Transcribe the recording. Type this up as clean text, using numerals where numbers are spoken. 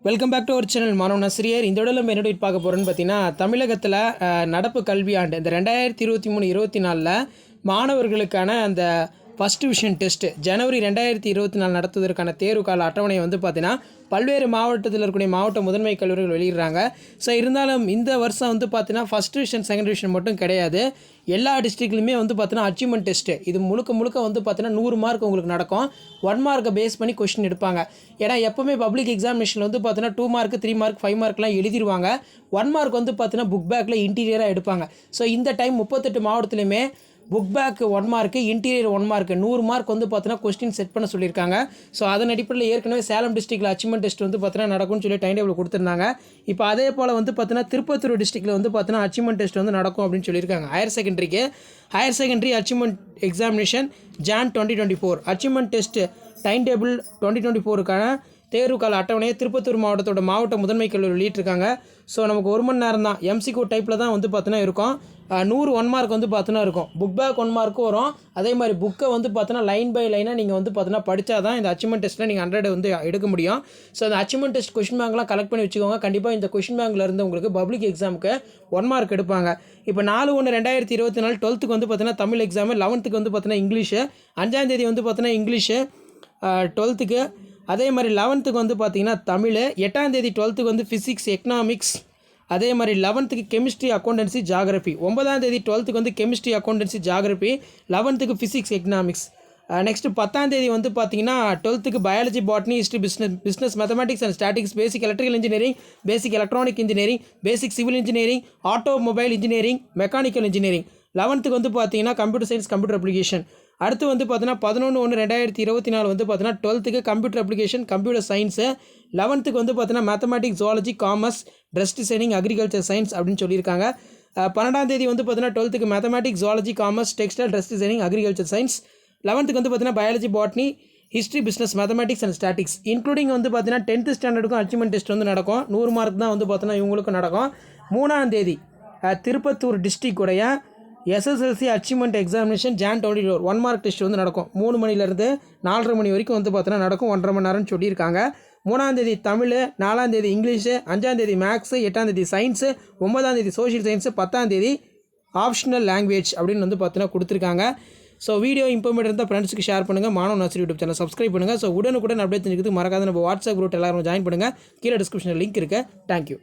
Welcome back to our channel மாணவன் ஆசிரியர். இந்த இடத்துல நம்ம என்ன பார்க்க போகிறோன்னு பார்த்தீங்கன்னா, தமிழகத்தில் நடப்பு கல்வியாண்டு இந்த 2023-24 மாணவர்களுக்கான அந்த ஃபஸ்ட் டிவிஷன் டெஸ்ட்டு ஜனவரி 2024 நடத்துவதற்கான தேர்வு கால அட்டவணையை வந்து பார்த்தீங்கன்னா பல்வேறு மாவட்டத்தில் இருக்கக்கூடிய மாவட்ட முதன்மை கல்லூரிகள் வெளியிடுறாங்க. ஸோ இருந்தாலும் இந்த வருஷம் வந்து பார்த்தீங்கன்னா ஃபஸ்ட் டிவிஷன் செகண்ட் டிவிஷன் மட்டும் கிடையாது, எல்லா டிஸ்ட்ரிக்ட்லையுமே வந்து பார்த்தீங்கன்னா அச்சீவ்மெண்ட் டெஸ்ட்டு இது முழுக்க வந்து பார்த்தீங்கன்னா 100 மார்க் உங்களுக்கு நடக்கும். 1 மார்க்கை பேஸ் பண்ணி கொஸ்டின் எடுப்பாங்க. ஏன்னா எப்போவுமே பப்ளிக் எக்ஸாமினேஷனில் வந்து பார்த்தீங்கன்னா 2 மார்க் 3 மார்க் 5 மார்க்லாம் எழுதிடுவாங்க. 1 மார்க் வந்து பார்த்தீங்கன்னா புக் பேக்கில் இன்டீரியராக எடுப்பாங்க. ஸோ இந்த டைம் 38 மாவட்டத்துலையுமே book back 1 mark, interior 1 mark, 100 mark வந்து பார்த்தீங்கன்னா கொஸ்டின் செட் பண்ண சொல்லியிருக்காங்க. ஸோ அதன் அடிப்படையில் ஏற்கனவே சேலம் டிஸ்ட்ரிக்ட்டில் அச்சீவ்மெண்ட் டெஸ்ட் வந்து பார்த்தீங்கன்னா நடக்கும்னு சொல்லி டைம் டேபிள் கொடுத்துருந்தாங்க. இப்போ அதே போல் வந்து பார்த்தீங்கன்னா திருப்பத்தூர் டிஸ்ட்ரிக்ட்டில் வந்து பார்த்தீங்கன்னா அச்சீவ்மெண்ட் டெஸ்ட் வந்து நடக்கும் அப்படின்னு சொல்லியிருக்காங்க. Higher secondary achievement examination Jan 2024 achievement test time table 2024க்கான தேர்வு கால அட்டவணையை திருப்பத்தூர் மாவட்டத்தோட மாவட்ட முதன்மை கல்லூரி வெளியிட்டிருக்காங்க. ஸோ நமக்கு 1 மணி நேரம் தான் MCQ டைப்பில் தான் வந்து பார்த்தீங்கன்னா இருக்கும். 100 1 மார்க் வந்து பார்த்தீங்கன்னா இருக்கும். புக் பேக் 1 மார்க்கும் வரும். அதே மாதிரி புக்கை வந்து பார்த்தீங்கன்னா லைன் பை லைனாக நீங்கள் வந்து பார்த்தீங்கன்னா படித்தா தான் இந்த அச்சீவ்மெண்ட் டெஸ்ட்டில் நீங்கள் 100 வந்து எடுக்க முடியும். ஸோ அந்த அச்சீவ்மெண்ட் டெஸ்ட் கொஷின் பேங்க்லாம் கலெக்ட் பண்ணி வச்சுக்கோங்க. கண்டிப்பாக இந்த கொஷின் பேங்கில் இருந்து உங்களுக்கு பப்ளிக் எக்ஸாமுக்கு 1 மார்க் எடுப்பாங்க. இப்போ 4/1/2024 12க்கு வந்து பார்த்தீங்கன்னா தமிழ் எக்ஸாமு, 11க்கு வந்து பார்த்தீங்கன்னா இங்கிலீஷு, 5ஆம் தேதி வந்து பார்த்தீங்கன்னா இங்கிலீஷு 12க்கு, அதே மாதிரி 11க்கு வந்து பார்த்தீங்கன்னா தமிழ், 8ஆம் தேதி 12க்கு வந்து ஃபிசிக்ஸ் எக்கனாமிக்ஸ், அதே மாதிரி 11க்கு கெமிஸ்ட்ரி அக்கௌண்டன்சி ஜாகிரபி, 9ஆம் தேதி 12க்கு வந்து கெமிஸ்ட்ரி அக்கௌண்டன்சி ஜாகிரபி, 11க்கு ஃபிசிக்ஸ் எக்கனாமிக்ஸ். நெக்ஸ்ட்டு 10ஆம் தேதி வந்து பார்த்தீங்கன்னா 12க்கு biology botany history business mathematics and statistics, basic electrical engineering, basic electronic engineering, basic civil engineering, automobile engineering, mechanical engineering. 11க்கு வந்து பார்த்தீங்கன்னா கம்ப்யூட்டர் சயின்ஸ் கம்ப்யூட்டர் அப்ளிகேஷன். அடுத்து வந்து பார்த்தீங்கன்னா 11/1/2024 வந்து பார்த்தீங்கன்னா 12க்கு கம்ப்யூட்டர் அப்ளிகேஷன் கம்ப்யூட்டர் சயின்ஸு, 11க்கு வந்து பார்த்தீங்கன்னா mathematics zoology commerce dress designing agriculture science அப்படின்னு சொல்லியிருக்காங்க. 12ஆம் தேதி வந்து பார்த்தீங்கன்னா 12க்கு mathematics zoology commerce textile dress designing agriculture science, 11க்கு வந்து பார்த்தீங்கன்னா biology botany history business mathematics and statistics. Including வந்து பார்த்தீங்கன்னா 10th ஸ்டாண்டர்டுக்கும் அச்சீவ்மெண்ட் டெஸ்ட் வந்து நடக்கும். 100 மார்க் தான் வந்து பார்த்தீங்கன்னா இவங்களுக்கும் நடக்கும். 3ஆம் தேதி திருப்பத்தூர் டிஸ்ட்ரிக்டுடைய SSLC achievement examination Jan 24 1 mark test வந்து நடக்கும். 3 மணிலேருந்து 4:30 மணி வரைக்கும் வந்து பார்த்தீங்கன்னா நடக்கும். 1.5 மணி நேரம்னு சொல்லியிருக்காங்க. 3ஆம் தேதி தமிழ், 4ஆம் தேதி இங்கிலீஷு, 5ஆம் தேதி மேக்ஸு, 8ஆம் தேதி சயின்ஸு, 9ஆம் தேதி சோஷியல் சயின்ஸு, 10ஆம் தேதி ஆப்ஷனல் லாங்குவேஜ் அப்படின்னு வந்து பார்த்தீங்கன்னா கொடுத்துருக்காங்க. ஸோ வீடியோ இம்பார்மெண்ட் இருந்தால் ஃப்ரெண்ட்ஸுக்கு ஷேர் பண்ணுங்கள். மாணவன் ஆசிரியர் யூடியூப் சேனல் சப்ஸ்கிரைப் பண்ணுங்கள். ஸோ உடனுக்குடன் அப்டேட் தெரிஞ்சுக்கிறதுக்கு மறக்காத நம்ம வாட்ஸ்அப் குரூப் எல்லாரும் ஜாயின் பண்ணுங்கள். கீழே டிஸ்கிரிப்ஷனில் லிங்க் இருக்குது. தேங்க்யூ.